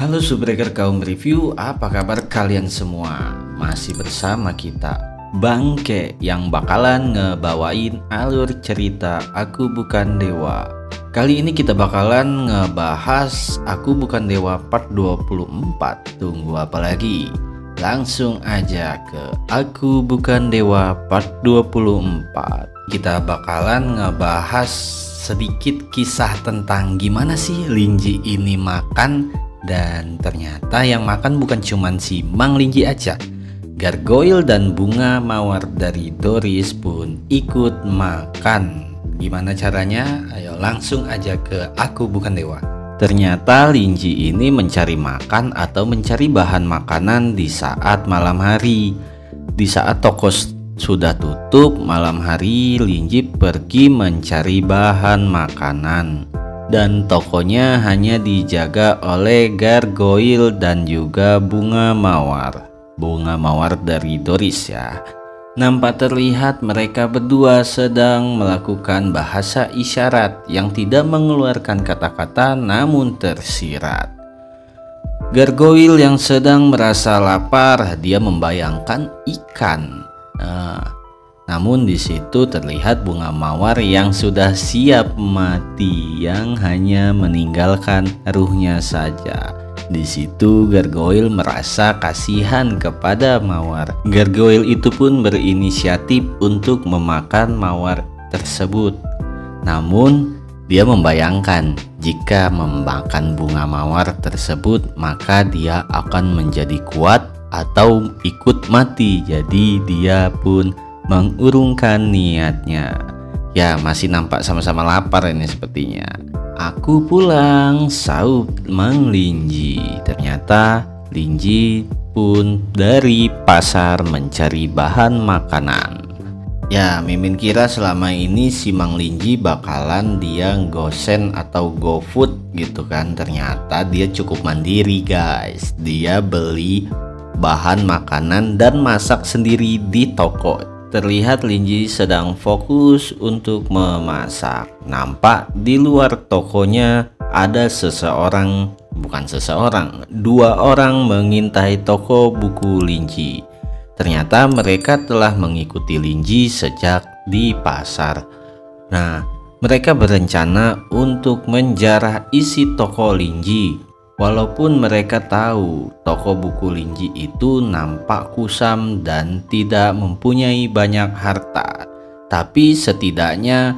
Halo Subbreaker kaum review, apa kabar kalian semua? Masih bersama kita Bangke yang bakalan ngebawain alur cerita Aku Bukan Dewa. Kali ini kita bakalan ngebahas Aku Bukan Dewa part 24. Tunggu apa lagi? Langsung aja ke Aku Bukan Dewa part 24. Kita bakalan ngebahas sedikit kisah tentang gimana sih Linji ini makan. Dan ternyata yang makan bukan cuman si Mang Linji aja. Gargoyle dan bunga mawar dari Doris pun ikut makan. Gimana caranya? Ayo langsung aja ke Aku Bukan Dewa. Ternyata Linji ini mencari makan atau mencari bahan makanan di saat malam hari. Di saat toko sudah tutup malam hari, Linji pergi mencari bahan makanan. Dan tokonya hanya dijaga oleh Gargoyle dan juga bunga mawar dari Doris ya. Nampak terlihat mereka berdua sedang melakukan bahasa isyarat yang tidak mengeluarkan kata-kata namun tersirat. Gargoyle yang sedang merasa lapar, dia membayangkan ikan. Namun di situ terlihat bunga mawar yang sudah siap mati, yang hanya meninggalkan ruhnya saja. Di situ Gargoyle merasa kasihan kepada mawar. Gargoyle itu pun berinisiatif untuk memakan mawar tersebut. Namun dia membayangkan jika memakan bunga mawar tersebut maka dia akan menjadi kuat atau ikut mati. Jadi dia pun mengurungkan niatnya. Ya, masih nampak sama-sama lapar ini sepertinya. Aku pulang, sahut Mang Linji. Ternyata Linji pun dari pasar mencari bahan makanan. Ya, Mimin kira selama ini si Mang Linji bakalan dia gosen atau GoFood gitu kan. Ternyata dia cukup mandiri guys. Dia beli bahan makanan dan masak sendiri di toko. Terlihat Linji sedang fokus untuk memasak. Nampak di luar tokonya ada dua orang mengintai toko buku Linji. Ternyata mereka telah mengikuti Linji sejak di pasar. Nah, mereka berencana untuk menjarah isi toko Linji. Walaupun mereka tahu toko buku Linji itu nampak kusam dan tidak mempunyai banyak harta, tapi setidaknya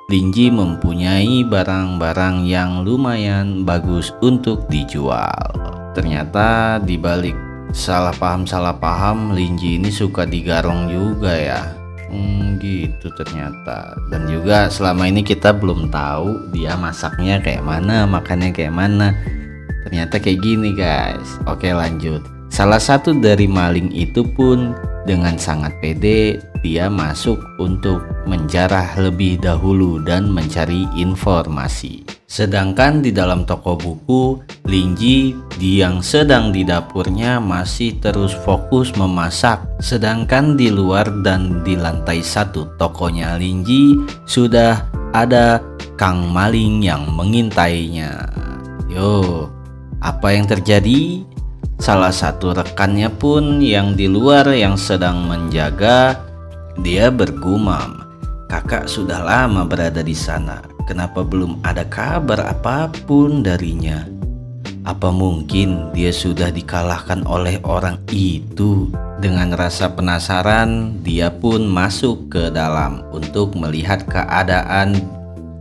Linji mempunyai barang-barang yang lumayan bagus untuk dijual. Ternyata dibalik salah paham Linji ini suka digarong juga ya. Gitu ternyata. Dan juga selama ini kita belum tahu dia masaknya kayak mana, makannya kayak mana. Ternyata kayak gini guys. Oke lanjut. Salah satu dari maling itu pun dengan sangat pede dia masuk untuk menjarah lebih dahulu dan mencari informasi. Sedangkan di dalam toko buku, Linji yang sedang di dapurnya masih terus fokus memasak. Sedangkan di luar dan di lantai 1 tokonya Linji sudah ada Kang Maling yang mengintainya. Yo, apa yang terjadi? Salah satu rekannya pun yang di luar yang sedang menjaga, dia bergumam, "Kakak sudah lama berada di sana. Kenapa belum ada kabar apapun darinya? Apa mungkin dia sudah dikalahkan oleh orang itu?" Dengan rasa penasaran, dia pun masuk ke dalam untuk melihat keadaan.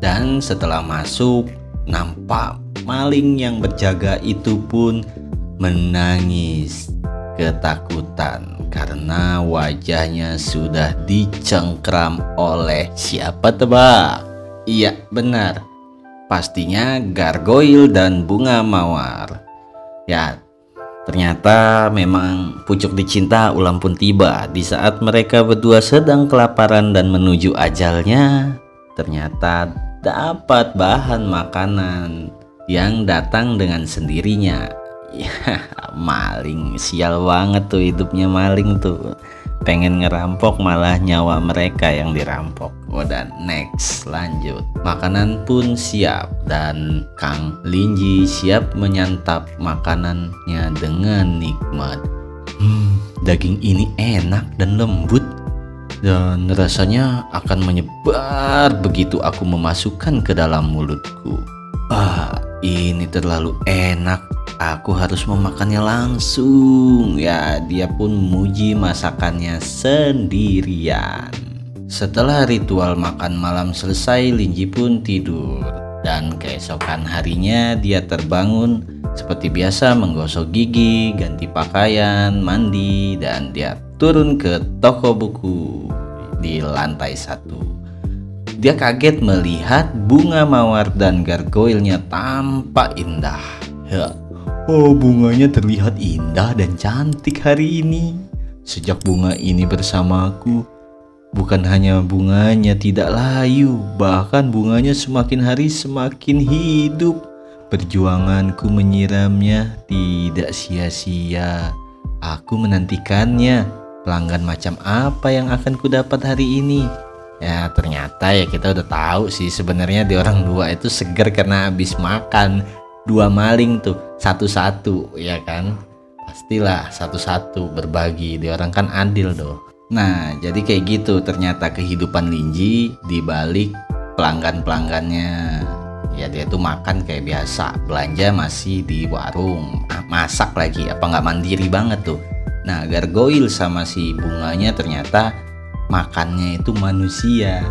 Dan setelah masuk, nampak maling yang berjaga itu pun menangis ketakutan karena wajahnya sudah dicengkram oleh siapa tebak? Iya benar, pastinya Gargoyle dan bunga mawar. Ya, ternyata memang pucuk dicinta ulang pun tiba. Di saat mereka berdua sedang kelaparan dan menuju ajalnya, ternyata dapat bahan makanan yang datang dengan sendirinya. Ya, maling, sial banget tuh hidupnya maling tuh. pengen ngerampok malah nyawa mereka yang dirampok. Dan next, lanjut. Makanan pun siap dan Kang Linji siap menyantap makanannya dengan nikmat. Daging ini enak dan lembut dan rasanya akan menyebar begitu aku memasukkan ke dalam mulutku. Ini terlalu enak. Aku harus memakannya langsung. Ya, dia pun muji masakannya sendirian. Setelah ritual makan malam selesai, Linji pun tidur. Dan keesokan harinya dia terbangun seperti biasa, menggosok gigi, ganti pakaian, mandi, dan dia turun ke toko buku di lantai 1. Dia kaget melihat bunga mawar dan gargoylenya tampak indah. Bunganya terlihat indah dan cantik hari ini. Sejak bunga ini bersamaku, bukan hanya bunganya tidak layu, bahkan bunganya semakin hari semakin hidup. Perjuanganku menyiramnya tidak sia-sia. Aku menantikannya. Pelanggan macam apa yang akan kudapat hari ini? Ya, ternyata ya kita udah tahu sih sebenarnya di orang dua itu segar karena habis makan. 2 maling tuh, satu-satu, ya kan? Pastilah satu-satu berbagi. Di orang kan adil doh. Nah, jadi kayak gitu ternyata kehidupan Linji di balik pelanggan-pelanggannya. Ya, dia tuh makan kayak biasa, belanja masih di warung, masak lagi, apa nggak mandiri banget tuh. Nah, gargoyle sama si bunganya ternyata makannya itu manusia.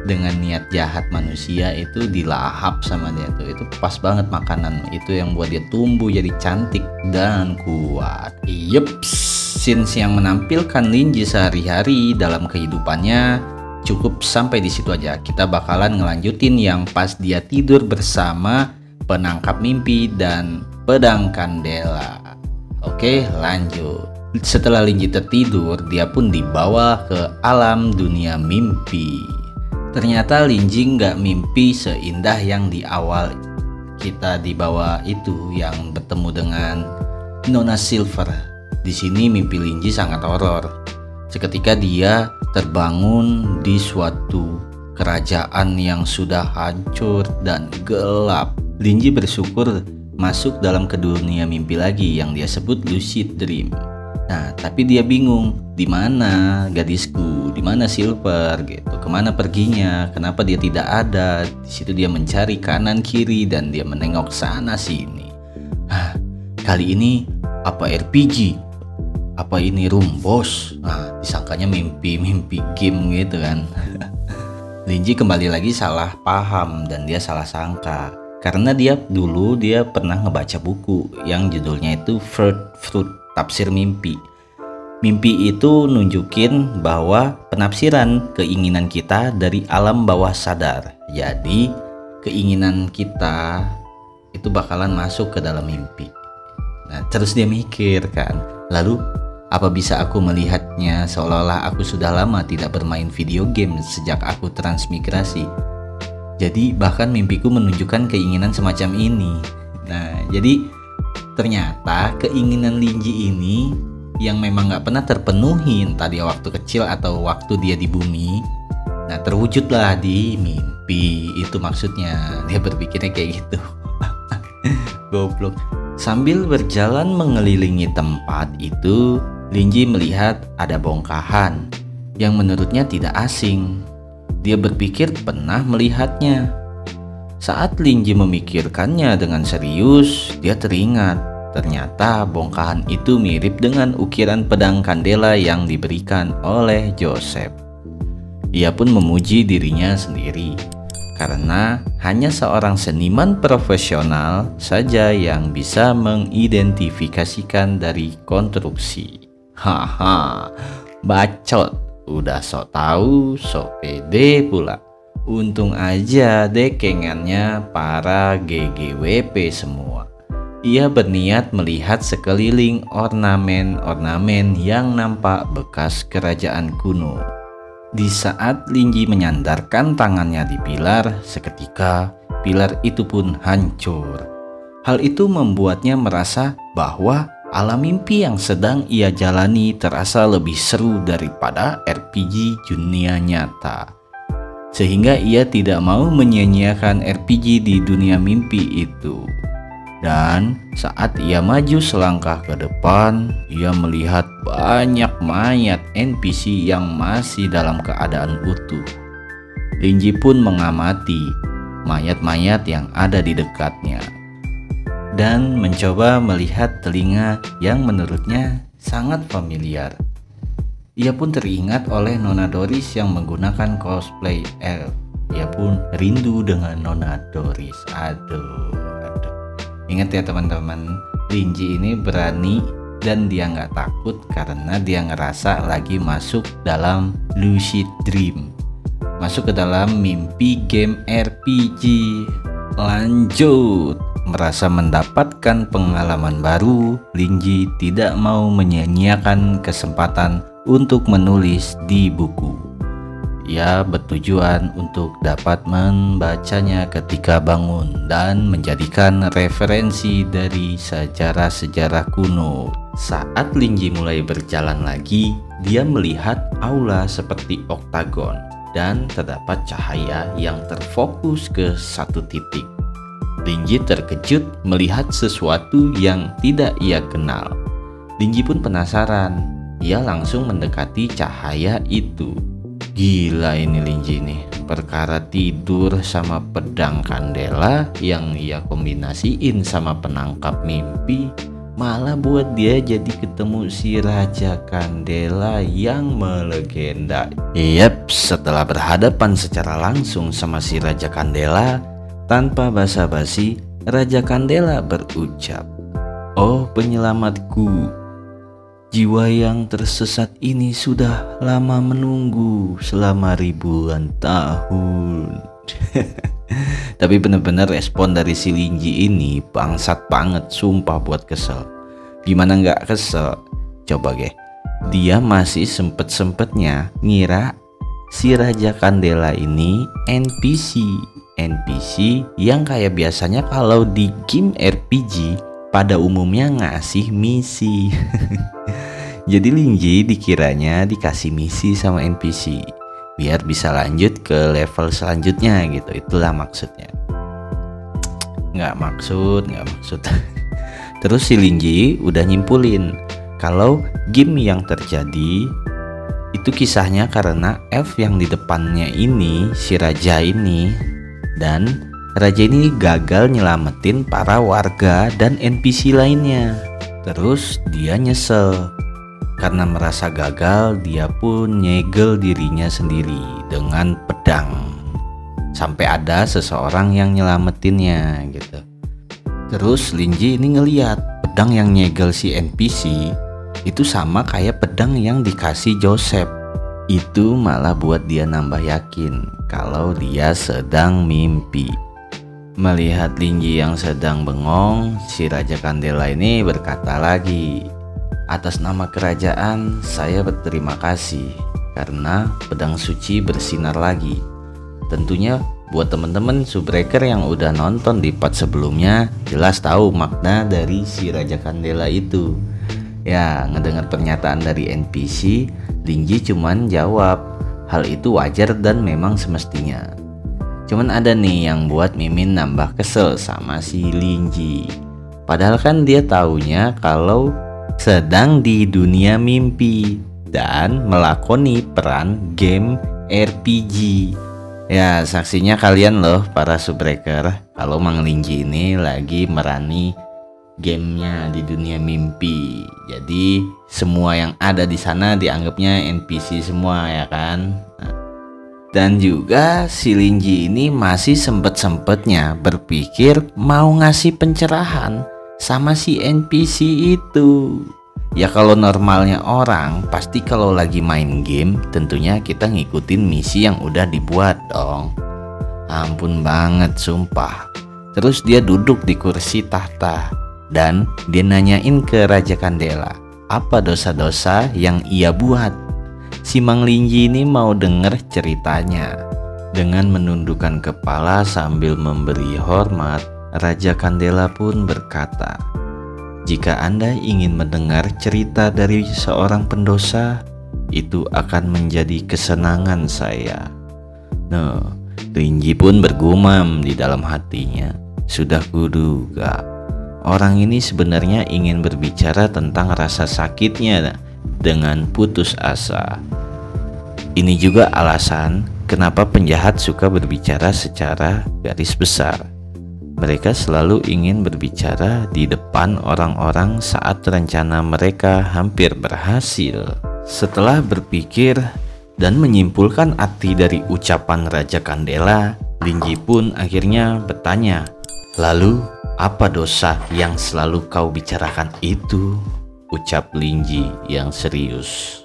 Dengan niat jahat manusia itu dilahap sama dia tuh. Itu pas banget makanan itu yang buat dia tumbuh jadi cantik dan kuat. Yups, scenes yang menampilkan Linji sehari-hari dalam kehidupannya cukup sampai di situ aja. Kita bakalan ngelanjutin yang pas dia tidur bersama penangkap mimpi dan pedang kandela. Oke, lanjut. Setelah Linji tertidur, dia pun dibawa ke alam dunia mimpi. Ternyata Linji nggak mimpi seindah yang di awal kita dibawa itu, yang bertemu dengan Nona Silver. Di sini mimpi Linji sangat horor. Seketika dia terbangun di suatu kerajaan yang sudah hancur dan gelap. Linji bersyukur masuk dalam ke dunia mimpi lagi yang dia sebut lucid dream. Nah, tapi dia bingung, di mana gadisku, di mana Silver gitu, kemana perginya, kenapa dia tidak ada. Di situ dia mencari kanan kiri dan dia menengok sana sini. Kali ini apa RPG? Apa ini room boss? Nah, disangkanya mimpi game gitu kan. Linji kembali lagi salah paham dan dia salah sangka. Karena dia pernah ngebaca buku yang judulnya itu Fruit, tafsir mimpi. Mimpi itu nunjukin bahwa penafsiran keinginan kita dari alam bawah sadar. Jadi keinginan kita itu bakalan masuk ke dalam mimpi. Nah, terus dia mikir kan, lalu apa bisa aku melihatnya seolah-olah aku sudah lama tidak bermain video game sejak aku transmigrasi. Jadi bahkan mimpiku menunjukkan keinginan semacam ini. Nah, jadi ternyata keinginan Linji ini yang memang gak pernah terpenuhi entah dia waktu kecil atau waktu dia di bumi. Nah, terwujudlah di mimpi. Itu maksudnya. Dia berpikirnya kayak gitu. Goblok. Sambil berjalan mengelilingi tempat itu, Linji melihat ada bongkahan yang menurutnya tidak asing. Dia berpikir pernah melihatnya. Saat Linji memikirkannya dengan serius, dia teringat ternyata bongkahan itu mirip dengan ukiran pedang kandela yang diberikan oleh Joseph. Ia pun memuji dirinya sendiri karena hanya seorang seniman profesional saja yang bisa mengidentifikasikan dari konstruksi. Haha, bacot, udah sok tahu, sok pede pula. Untung aja dekengannya para GGWP semua. Ia berniat melihat sekeliling ornamen-ornamen yang nampak bekas kerajaan kuno. Di saat Linji menyandarkan tangannya di pilar, seketika pilar itu pun hancur. Hal itu membuatnya merasa bahwa Alam mimpi yang sedang ia jalani terasa lebih seru daripada RPG dunia nyata. Sehingga ia tidak mau menyia-nyiakan RPG di dunia mimpi itu. Dan saat ia maju selangkah ke depan, ia melihat banyak mayat NPC yang masih dalam keadaan utuh. Linji pun mengamati mayat-mayat yang ada di dekatnya dan mencoba melihat telinga yang menurutnya sangat familiar. Ia pun teringat oleh Nona Doris yang menggunakan cosplay elf. Ia pun rindu dengan Nona Doris. Aduh. Ingat ya teman-teman, Linji ini berani dan dia nggak takut karena dia ngerasa lagi masuk dalam lucid dream, masuk ke dalam mimpi game RPG. Lanjut, merasa mendapatkan pengalaman baru, Linji tidak mau menyia-nyiakan kesempatan untuk menulis di buku. Ia bertujuan untuk dapat membacanya ketika bangun dan menjadikan referensi dari sejarah-sejarah kuno. Saat Linji mulai berjalan lagi, dia melihat aula seperti oktagon dan terdapat cahaya yang terfokus ke satu titik. Linji terkejut melihat sesuatu yang tidak ia kenal. Linji pun penasaran. Ia langsung mendekati cahaya itu. Gila ini Linji nih, perkara tidur sama pedang kandela yang ia kombinasiin sama penangkap mimpi malah buat dia jadi ketemu si Raja Kandela yang melegenda. Yap, setelah berhadapan secara langsung sama si Raja Kandela, tanpa basa-basi Raja Kandela berucap, "Oh penyelamatku, jiwa yang tersesat ini sudah lama menunggu selama ribuan tahun." Tapi bener-bener respon dari si Linji ini bangsat banget, sumpah buat kesel. Gimana nggak kesel? Coba dia masih sempet-sempetnya ngira si Raja Kandela ini NPC yang kayak biasanya kalau di game RPG pada umumnya ngasih misi. Jadi Linji dikiranya dikasih misi sama NPC biar bisa lanjut ke level selanjutnya gitu. Itulah maksudnya. Nggak maksud. Terus si Linji udah nyimpulin kalau game yang terjadi itu kisahnya karena elf yang di depannya ini, si raja ini, dan raja ini gagal nyelamatin para warga dan NPC lainnya. Terus dia nyesel. Karena merasa gagal, dia pun nyegel dirinya sendiri dengan pedang. Sampai ada seseorang yang nyelamatinnya gitu. Terus Linji ini ngeliat pedang yang nyegel si NPC itu sama kayak pedang yang dikasih Joseph. Itu malah buat dia nambah yakin kalau dia sedang mimpi. Melihat Linji yang sedang bengong, si Raja Kandela ini berkata lagi, "Atas nama kerajaan, saya berterima kasih karena pedang suci bersinar lagi." Tentunya buat temen-temen Subbreaker yang udah nonton di part sebelumnya jelas tahu makna dari si Raja Kandela itu. Ya, ngedengar pernyataan dari NPC, Linji cuman jawab, hal itu wajar dan memang semestinya. Cuman ada nih yang buat Mimin nambah kesel sama si Linji. Padahal kan dia taunya kalau sedang di dunia mimpi dan melakoni peran game RPG. Ya, saksinya kalian loh para Subbreaker kalau Mang Linji ini lagi merani gamenya di dunia mimpi. Jadi semua yang ada di sana dianggapnya NPC semua ya kan. Dan juga si Linji ini masih sempet-sempetnya berpikir mau ngasih pencerahan sama si NPC itu. Ya kalau normalnya orang pasti kalau lagi main game tentunya kita ngikutin misi yang udah dibuat dong. Ampun banget sumpah. Terus dia duduk di kursi tahta dan dia nanyain ke Raja Kandela apa dosa-dosa yang ia buat. Si Mang Linji ini mau denger ceritanya. Dengan menundukkan kepala sambil memberi hormat, Raja Kandela pun berkata, Jika Anda ingin mendengar cerita dari seorang pendosa, itu akan menjadi kesenangan saya. Nah, Linji pun bergumam di dalam hatinya. Sudah kuduga, orang ini sebenarnya ingin berbicara tentang rasa sakitnya dengan putus asa. Ini juga alasan kenapa penjahat suka berbicara secara garis besar. Mereka selalu ingin berbicara di depan orang-orang saat rencana mereka hampir berhasil. Setelah berpikir dan menyimpulkan arti dari ucapan Raja Kandela, Linji pun akhirnya bertanya, "Lalu, apa dosa yang selalu kau bicarakan itu?" ucap Linji yang serius.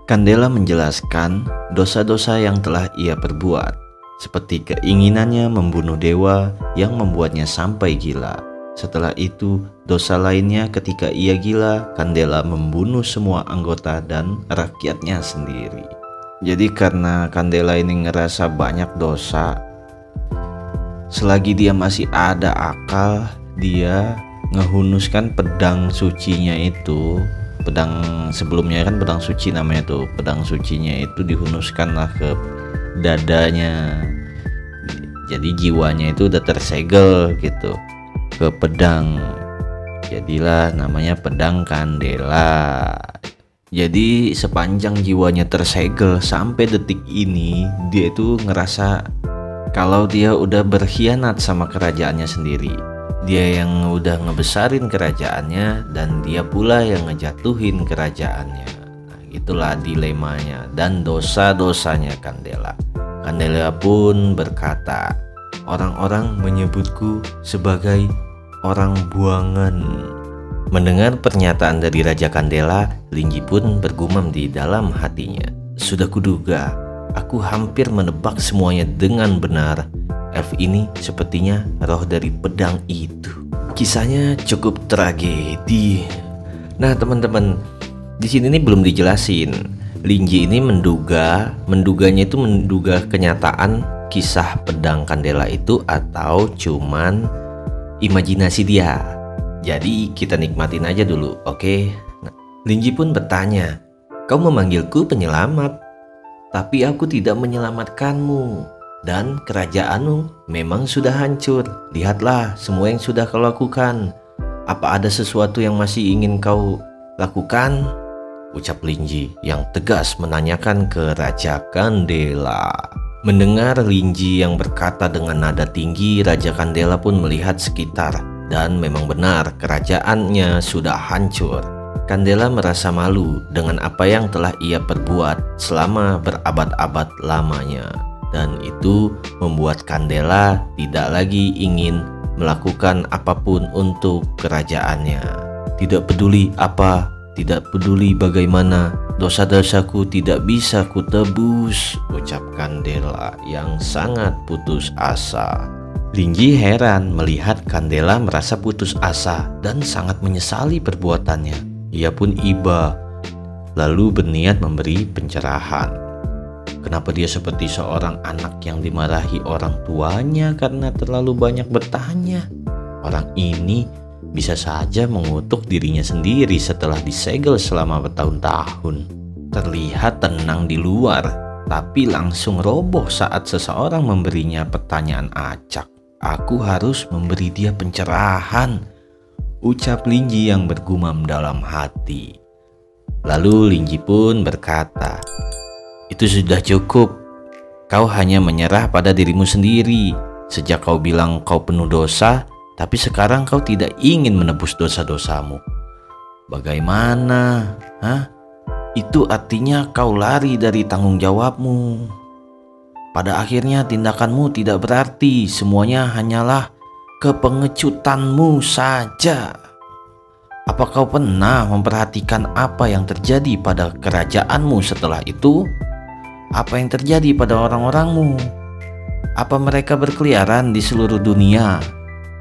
Kandela menjelaskan dosa-dosa yang telah ia perbuat, seperti keinginannya membunuh dewa yang membuatnya sampai gila. Setelah itu, dosa lainnya ketika ia gila, Kandela membunuh semua anggota dan rakyatnya sendiri. Jadi karena Kandela ini ngerasa banyak dosa, selagi dia masih ada akal, dia ngehunuskan pedang sucinya itu. Pedang sebelumnya kan pedang suci namanya tuh. Pedang sucinya itu dihunuskanlah ke dadanya, jadi jiwanya itu udah tersegel gitu ke pedang, jadilah namanya pedang Kandela. Jadi sepanjang jiwanya tersegel sampai detik ini, dia itu ngerasa kalau dia udah berkhianat sama kerajaannya sendiri. Dia yang udah ngebesarin kerajaannya dan dia pula yang ngejatuhin kerajaannya. Itulah dilemanya dan dosa-dosanya Kandela. Kandela pun berkata, "Orang-orang menyebutku sebagai orang buangan." Mendengar pernyataan dari Raja Kandela, Linji pun bergumam di dalam hatinya. Sudah kuduga, aku hampir menebak semuanya dengan benar. Elf ini sepertinya roh dari pedang itu. Kisahnya cukup tragedi. Nah teman-teman, di sini nih belum dijelasin. Linji ini menduganya itu menduga kenyataan kisah pedang Kandela itu atau cuman imajinasi dia. Jadi kita nikmatin aja dulu, oke? Nah, Linji pun bertanya, "Kau memanggilku penyelamat, tapi aku tidak menyelamatkanmu. Dan kerajaanmu memang sudah hancur. Lihatlah semua yang sudah kau lakukan. Apa ada sesuatu yang masih ingin kau lakukan?" ucap Linji yang tegas menanyakan ke Raja Kandela. Mendengar Linji yang berkata dengan nada tinggi, Raja Kandela pun melihat sekitar dan memang benar kerajaannya sudah hancur. Kandela merasa malu dengan apa yang telah ia perbuat selama berabad-abad lamanya, dan itu membuat Kandela tidak lagi ingin melakukan apapun untuk kerajaannya. Tidak peduli bagaimana, dosa-dosaku tidak bisa kutebus, ucap Kandela yang sangat putus asa. Linji heran melihat Kandela merasa putus asa dan sangat menyesali perbuatannya. Ia pun iba, lalu berniat memberi pencerahan. Kenapa dia seperti seorang anak yang dimarahi orang tuanya karena terlalu banyak bertanya? Orang ini bisa saja mengutuk dirinya sendiri setelah disegel selama bertahun-tahun. Terlihat tenang di luar, tapi langsung roboh saat seseorang memberinya pertanyaan acak. "Aku harus memberi dia pencerahan," ucap Linji yang bergumam dalam hati. Lalu Linji pun berkata, "Itu sudah cukup. Kau hanya menyerah pada dirimu sendiri. Sejak kau bilang kau penuh dosa, tapi sekarang kau tidak ingin menebus dosa-dosamu. Bagaimana? Itu artinya kau lari dari tanggung jawabmu. Pada akhirnya tindakanmu tidak berarti, semuanya hanyalah kepengecutanmu saja. Apa kau pernah memperhatikan apa yang terjadi pada kerajaanmu setelah itu? Apa yang terjadi pada orang-orangmu? Apa mereka berkeliaran di seluruh dunia?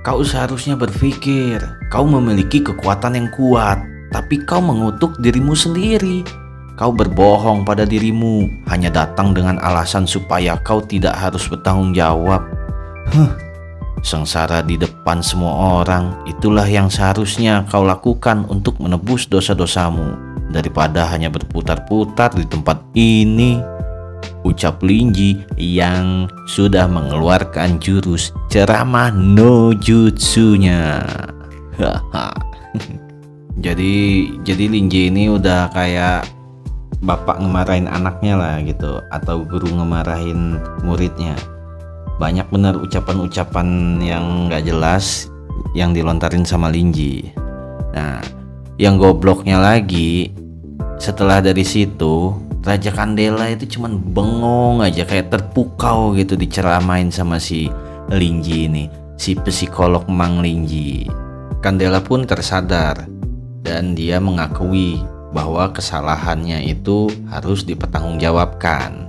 Kau seharusnya berpikir, kau memiliki kekuatan yang kuat, tapi kau mengutuk dirimu sendiri. Kau berbohong pada dirimu, hanya datang dengan alasan supaya kau tidak harus bertanggung jawab. Sengsara di depan semua orang, itulah yang seharusnya kau lakukan untuk menebus dosa-dosamu, daripada hanya berputar-putar di tempat ini. Ucap Linji yang sudah mengeluarkan jurus ceramah no jutsunya. Jadi Linji ini udah kayak bapak ngemarahin anaknya lah gitu, atau guru ngemarahin muridnya. Banyak bener ucapan-ucapan yang gak jelas yang dilontarin sama Linji. Nah, yang gobloknya lagi, setelah dari situ Raja Kandela itu cuman bengong aja, kayak terpukau gitu diceramain sama si Linji ini, si psikolog Mang Linji. Kandela pun tersadar dan dia mengakui bahwa kesalahannya itu harus dipertanggungjawabkan.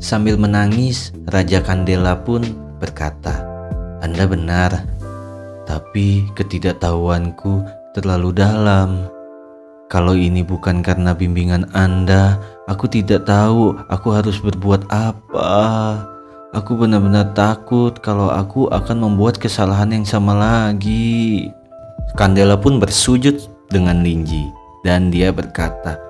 Sambil menangis, Raja Kandela pun berkata, "Anda benar, tapi ketidaktahuanku terlalu dalam. Kalau ini bukan karena bimbingan Anda, aku tidak tahu aku harus berbuat apa. Aku benar-benar takut kalau aku akan membuat kesalahan yang sama lagi." Kandela pun bersujud dengan Linji dan dia berkata,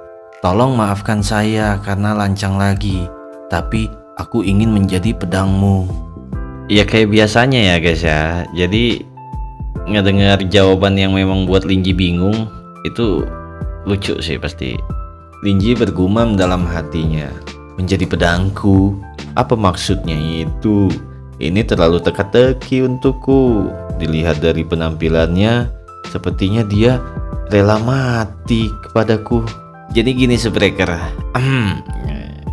"Tolong maafkan saya karena lancang lagi, tapi aku ingin menjadi pedangmu." Ya kayak biasanya ya guys ya. Jadi ngedengar jawaban yang memang buat Linji bingung itu lucu sih pasti. Linji bergumam dalam hatinya, "Menjadi pedangku? Apa maksudnya itu? Ini terlalu teka-teki untukku. Dilihat dari penampilannya, sepertinya dia rela mati kepadaku." Jadi gini Subreaker,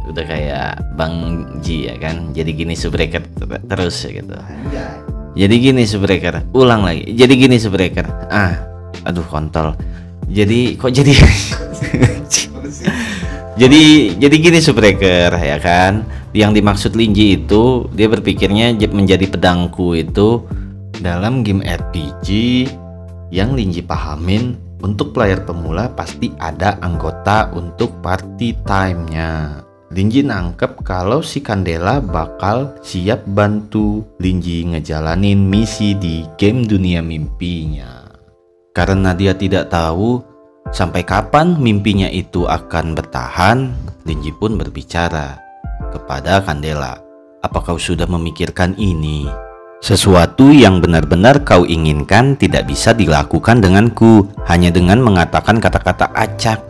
udah kayak Bang Ji ya kan. Jadi gini Subreaker terus ya gitu. Jadi gini Subreaker, ulang lagi. Jadi gini Subreaker. Aduh kontol. Jadi kok jadi jadi gini Subreaker ya kan. Yang dimaksud Linji itu dia berpikirnya menjadi pedangku itu dalam game RPG yang Linji pahamin. Untuk player pemula pasti ada anggota untuk party time-nya. Linji nangkep kalau si Kandela bakal siap bantu Linji ngejalanin misi di game dunia mimpinya. Karena dia tidak tahu sampai kapan mimpinya itu akan bertahan, Linji pun berbicara kepada Kandela, "Apa kau sudah memikirkan ini? Sesuatu yang benar-benar kau inginkan tidak bisa dilakukan denganku hanya dengan mengatakan kata-kata acak.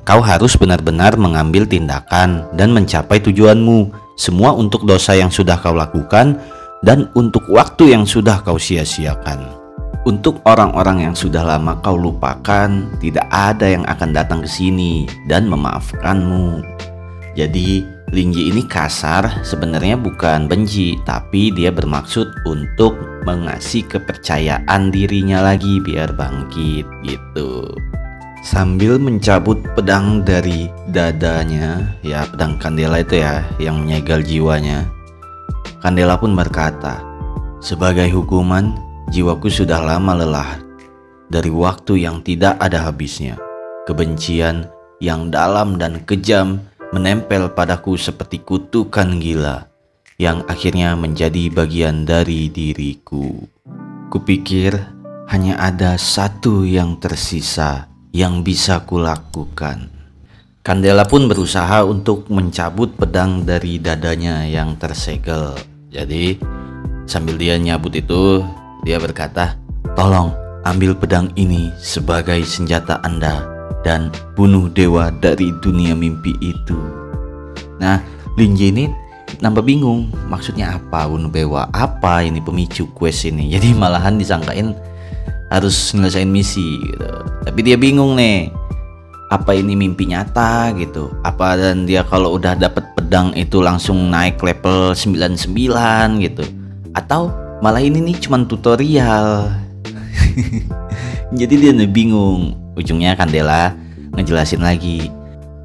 Kau harus benar-benar mengambil tindakan dan mencapai tujuanmu. Semua untuk dosa yang sudah kau lakukan dan untuk waktu yang sudah kau sia-siakan. Untuk orang-orang yang sudah lama kau lupakan, tidak ada yang akan datang ke sini dan memaafkanmu." Jadi Linji ini kasar sebenarnya bukan benci, tapi dia bermaksud untuk mengasih kepercayaan dirinya lagi biar bangkit gitu. Sambil mencabut pedang dari dadanya, ya pedang Kandela itu ya yang menyegel jiwanya, Kandela pun berkata, "Sebagai hukuman, jiwaku sudah lama lelah dari waktu yang tidak ada habisnya. Kebencian yang dalam dan kejam menempel padaku seperti kutukan gila yang akhirnya menjadi bagian dari diriku. Kupikir hanya ada satu yang tersisa yang bisa kulakukan." Kandela pun berusaha untuk mencabut pedang dari dadanya yang tersegel. Jadi sambil dia nyabut itu, dia berkata, "Tolong ambil pedang ini sebagai senjata Anda dan bunuh dewa dari dunia mimpi itu." Nah, Linji ini nambah bingung, maksudnya apa bunuh dewa? Apa ini pemicu quest ini? Jadi malahan disangkain harus nyelesain misi gitu. Tapi dia bingung nih, apa ini mimpi nyata gitu? Apa dan dia kalau udah dapet pedang itu langsung naik level 99 gitu? Atau malah ini nih cuman tutorial? Jadi dia bingung. Ujungnya Kandela ngejelasin lagi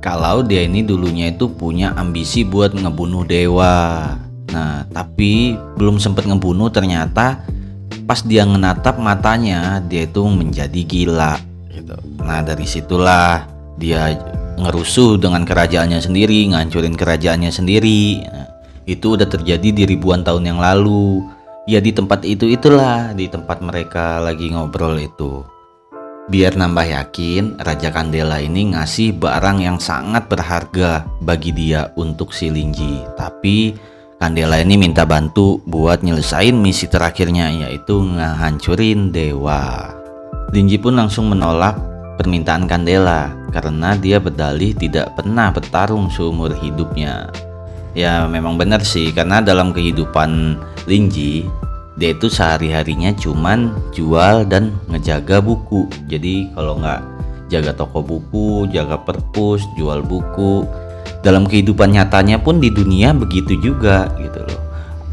kalau dia ini dulunya itu punya ambisi buat ngebunuh dewa. Nah, tapi belum sempat ngebunuh, ternyata pas dia ngenatap matanya dia itu menjadi gila gitu. Nah, dari situlah dia ngerusuh dengan kerajaannya sendiri, ngancurin kerajaannya sendiri. Nah, itu udah terjadi di ribuan tahun yang lalu. Ya di tempat itulah, di tempat mereka lagi ngobrol itu. Biar nambah yakin, Raja Kandela ini ngasih barang yang sangat berharga bagi dia untuk si Linji. Tapi Kandela ini minta bantu buat nyelesain misi terakhirnya, yaitu ngehancurin dewa. Linji pun langsung menolak permintaan Kandela karena dia berdalih tidak pernah bertarung seumur hidupnya. Ya memang benar sih, karena dalam kehidupan Linji, dia itu sehari-harinya cuman jual dan ngejaga buku. Jadi kalau nggak jaga toko buku, jaga perpus, jual buku, dalam kehidupan nyatanya pun di dunia begitu juga gitu loh.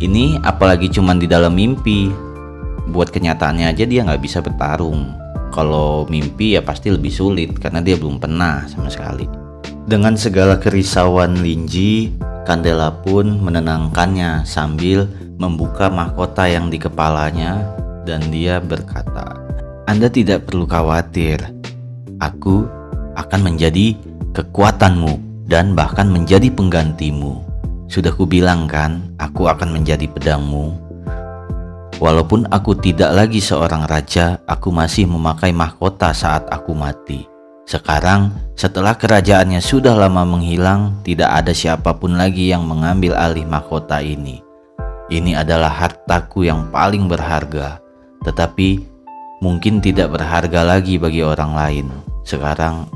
Ini apalagi cuman di dalam mimpi. Buat kenyataannya aja dia nggak bisa bertarung. Kalau mimpi ya pasti lebih sulit karena dia belum pernah sama sekali. Dengan segala kerisauan Linji, Kandela pun menenangkannya sambil membuka mahkota yang di kepalanya, dan dia berkata, "Anda tidak perlu khawatir. Aku akan menjadi kekuatanmu dan bahkan menjadi penggantimu. Sudah kubilang kan, aku akan menjadi pedangmu. Walaupun aku tidak lagi seorang raja, aku masih memakai mahkota saat aku mati. Sekarang, setelah kerajaannya sudah lama menghilang, tidak ada siapapun lagi yang mengambil alih mahkota ini. Ini adalah hartaku yang paling berharga, tetapi mungkin tidak berharga lagi bagi orang lain. Sekarang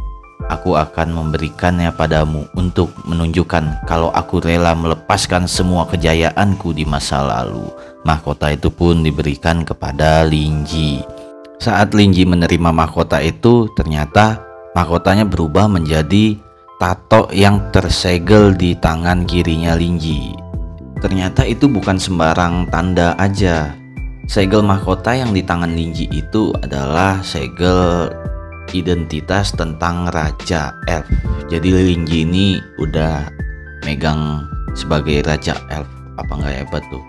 aku akan memberikannya padamu untuk menunjukkan kalau aku rela melepaskan semua kejayaanku di masa lalu." Mahkota itu pun diberikan kepada Linji. Saat Linji menerima mahkota itu, ternyata mahkotanya berubah menjadi tato yang tersegel di tangan kirinya Linji. Ternyata itu bukan sembarang tanda aja. Segel mahkota yang di tangan Linji itu adalah segel identitas tentang Raja Elf. Jadi Linji ini udah megang sebagai Raja Elf. Apa nggak hebat tuh?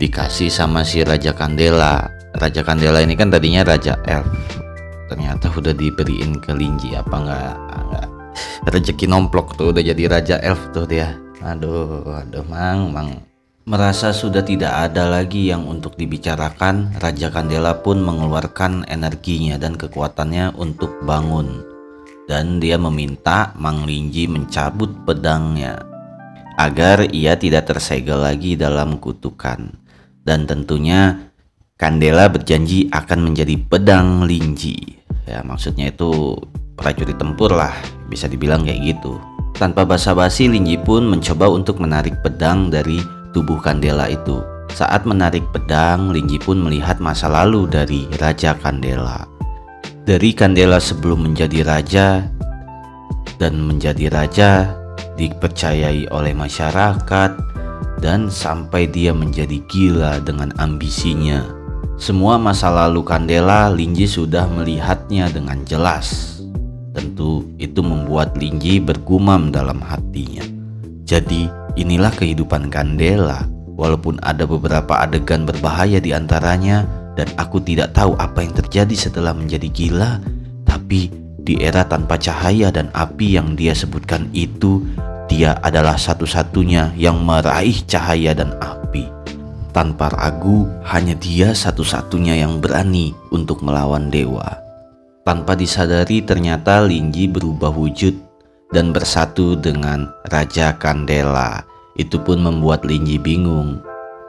Dikasih sama si Raja Kandela. Raja Kandela ini kan tadinya Raja Elf. Ternyata udah diberiin ke Linji. Apa nggak rezeki nomplok tuh, udah jadi Raja Elf tuh dia. Aduh, mang. Merasa sudah tidak ada lagi yang untuk dibicarakan, Raja Kandela pun mengeluarkan energinya dan kekuatannya untuk bangun. Dan dia meminta Mang Linji mencabut pedangnya agar ia tidak tersegel lagi dalam kutukan. Dan tentunya Kandela berjanji akan menjadi pedang Linji. Ya maksudnya itu prajurit tempur lah, bisa dibilang kayak gitu. Tanpa basa-basi, Linji pun mencoba untuk menarik pedang dari tubuh Kandela itu. Saat menarik pedang, Linji pun melihat masa lalu dari Raja Kandela. Dari Kandela sebelum menjadi raja dan menjadi raja, dipercayai oleh masyarakat, dan sampai dia menjadi gila dengan ambisinya. Semua masa lalu Kandela, Linji sudah melihatnya dengan jelas. Tentu itu membuat Linji bergumam dalam hatinya. Jadi inilah kehidupan Kandela. Walaupun ada beberapa adegan berbahaya di antaranya dan aku tidak tahu apa yang terjadi setelah menjadi gila, tapi di era tanpa cahaya dan api yang dia sebutkan itu, dia adalah satu-satunya yang meraih cahaya dan api. Tanpa ragu, hanya dia satu-satunya yang berani untuk melawan dewa. Tanpa disadari, ternyata Linji berubah wujud dan bersatu dengan Raja Kandela. Itu pun membuat Linji bingung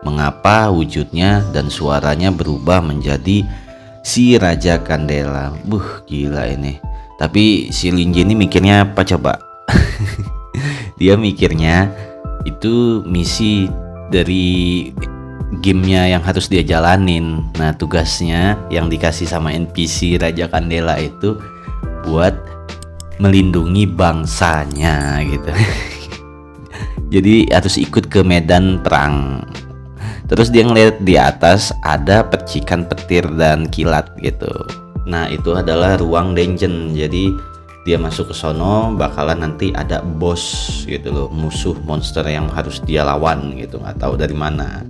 mengapa wujudnya dan suaranya berubah menjadi si Raja Kandela. Gila ini. Tapi si Linji ini mikirnya apa coba? Dia mikirnya itu misi dari gamenya yang harus dia jalanin. Nah tugasnya yang dikasih sama NPC Raja Kandela itu buat melindungi bangsanya gitu. Jadi harus ikut ke medan perang. Terus dia ngeliat di atas ada percikan petir dan kilat gitu. Nah itu adalah ruang dungeon. Jadi dia masuk ke sono bakalan nanti ada bos gitu loh, musuh monster yang harus dia lawan gitu, nggak tahu dari mana.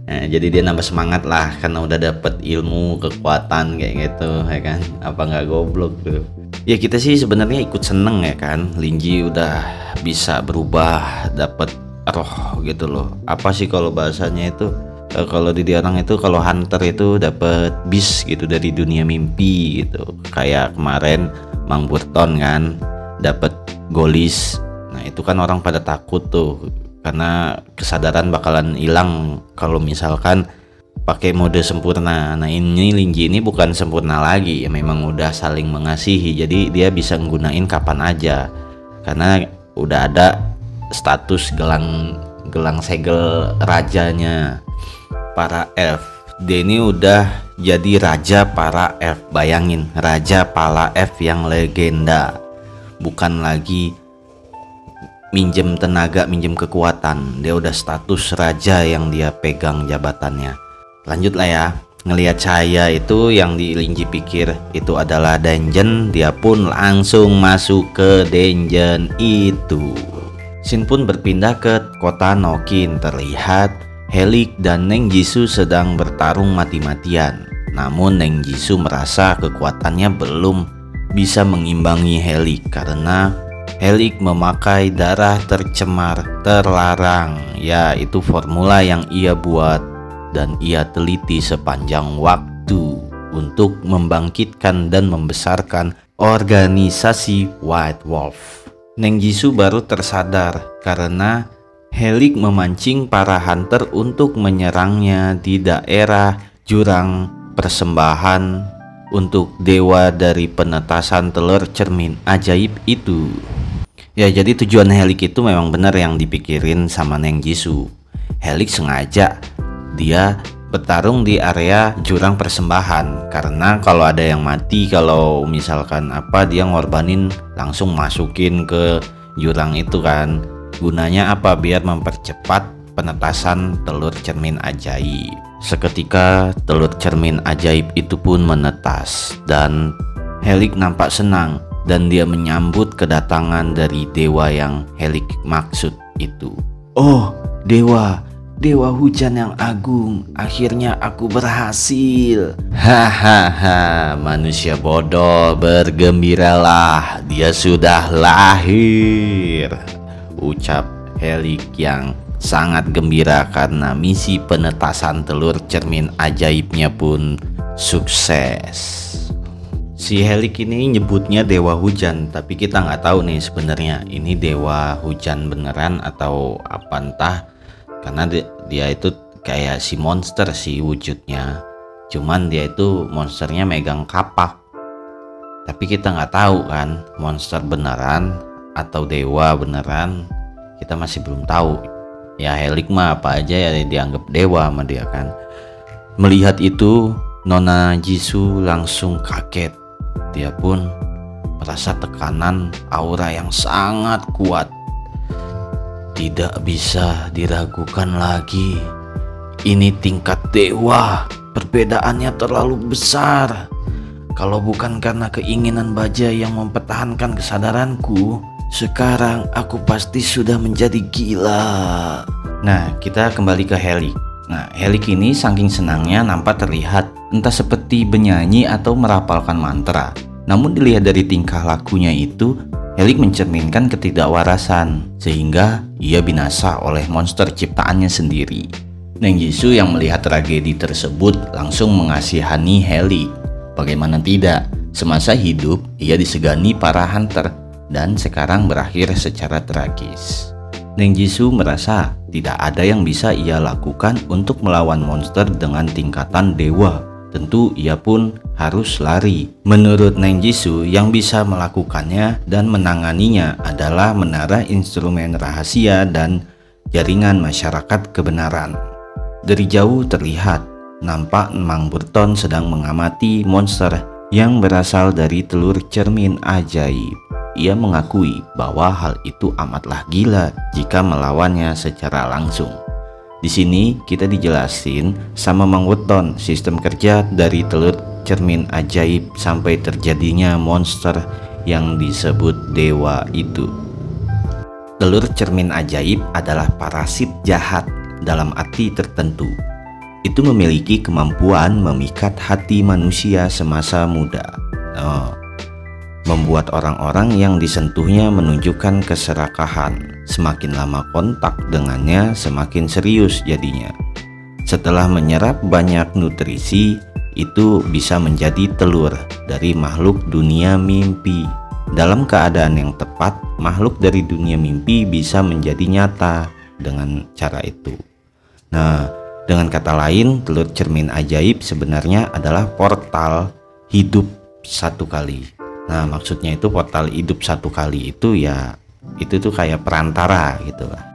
Nah, jadi dia nambah semangat lah karena udah dapet ilmu kekuatan kayak gitu ya kan. Apa nggak goblok tuh. Ya kita sih sebenarnya ikut seneng ya kan, Linji udah bisa berubah, dapet roh gitu loh. Apa sih kalau bahasanya itu, kalau di orang itu kalau hunter itu dapat bis gitu dari dunia mimpi gitu. Kayak kemarin Mang Burton kan dapat golis. Nah, itu kan orang pada takut tuh karena kesadaran bakalan hilang kalau misalkan pakai mode sempurna. Nah, ini Linji ini bukan sempurna lagi, ya memang udah saling mengasihi. Jadi dia bisa nggunain kapan aja. Karena udah ada status gelang segel rajanya para elf. Dia ini udah jadi raja para elf. Bayangin, raja para elf yang legenda. Bukan lagi minjem tenaga, minjem kekuatan. Dia udah status raja yang dia pegang jabatannya. Lanjut lah ya. Ngelihat cahaya itu yang di Linji pikir itu adalah dungeon, dia pun langsung masuk ke dungeon itu. Scene pun berpindah ke kota Nokin. Terlihat Helik dan Neng Jisoo sedang bertarung mati-matian. Namun Neng Jisoo merasa kekuatannya belum bisa mengimbangi Helik karena Helik memakai darah tercemar terlarang. Ya, itu formula yang ia buat dan ia teliti sepanjang waktu untuk membangkitkan dan membesarkan organisasi White Wolf. Neng Jisoo baru tersadar karena Helik memancing para hunter untuk menyerangnya di daerah jurang persembahan untuk dewa dari penetasan telur cermin ajaib itu. Ya, jadi tujuan Helik itu memang benar yang dipikirin sama Neng Jisoo. Helik sengaja dia bertarung di area jurang persembahan karena kalau ada yang mati, kalau misalkan apa, dia ngorbanin langsung masukin ke jurang itu kan. Gunanya apa? Biar mempercepat penetasan telur cermin ajaib. Seketika telur cermin ajaib itu pun menetas dan Helik nampak senang dan dia menyambut kedatangan dari dewa yang Helik maksud itu. Oh, dewa hujan yang agung, akhirnya aku berhasil. Hahaha, manusia bodoh, bergembiralah, dia sudah lahir, ucap Helik yang sangat gembira karena misi penetasan telur cermin ajaibnya pun sukses. Si Helik ini nyebutnya dewa hujan, tapi kita nggak tahu nih sebenarnya ini dewa hujan beneran atau apa entah, karena dia itu kayak si monster sih wujudnya. Cuman dia itu monsternya megang kapak, tapi kita nggak tahu kan monster beneran atau dewa beneran, kita masih belum tahu. Ya Helik mah apa aja ya dianggap dewa sama dia kan. Melihat itu Nona Jisoo langsung kaget. Dia pun merasa tekanan aura yang sangat kuat. Tidak bisa diragukan lagi, ini tingkat dewa, perbedaannya terlalu besar. Kalau bukan karena keinginan bajai yang mempertahankan kesadaranku, sekarang aku pasti sudah menjadi gila. Nah, kita kembali ke Helik. Nah, Helik ini saking senangnya nampak terlihat entah seperti bernyanyi atau merapalkan mantra. Namun dilihat dari tingkah lakunya itu, Helik mencerminkan ketidakwarasan sehingga ia binasa oleh monster ciptaannya sendiri. Neng Jisoo yang melihat tragedi tersebut langsung mengasihani Helik. Bagaimana tidak, semasa hidup ia disegani para hunter dan sekarang berakhir secara tragis. Neng Jisoo merasa tidak ada yang bisa ia lakukan untuk melawan monster dengan tingkatan dewa. Tentu ia pun harus lari. Menurut Neng Jisoo, yang bisa melakukannya dan menanganinya adalah menara instrumen rahasia dan jaringan masyarakat kebenaran. Dari jauh terlihat nampak Mang Burton sedang mengamati monster yang berasal dari telur cermin ajaib. Ia mengakui bahwa hal itu amatlah gila jika melawannya secara langsung. Di sini kita dijelasin sama Mang Burton sistem kerja dari telur cermin ajaib sampai terjadinya monster yang disebut dewa itu. Telur cermin ajaib adalah parasit jahat dalam arti tertentu. Itu memiliki kemampuan memikat hati manusia semasa muda. Membuat orang-orang yang disentuhnya menunjukkan keserakahan. Semakin lama kontak dengannya, semakin serius jadinya. Setelah menyerap banyak nutrisi, itu bisa menjadi telur dari makhluk dunia mimpi. Dalam keadaan yang tepat, makhluk dari dunia mimpi bisa menjadi nyata dengan cara itu. Nah, dengan kata lain, telur cermin ajaib sebenarnya adalah portal hidup satu kali. Nah, maksudnya itu portal hidup satu kali itu ya, itu tuh kayak perantara gitu lah.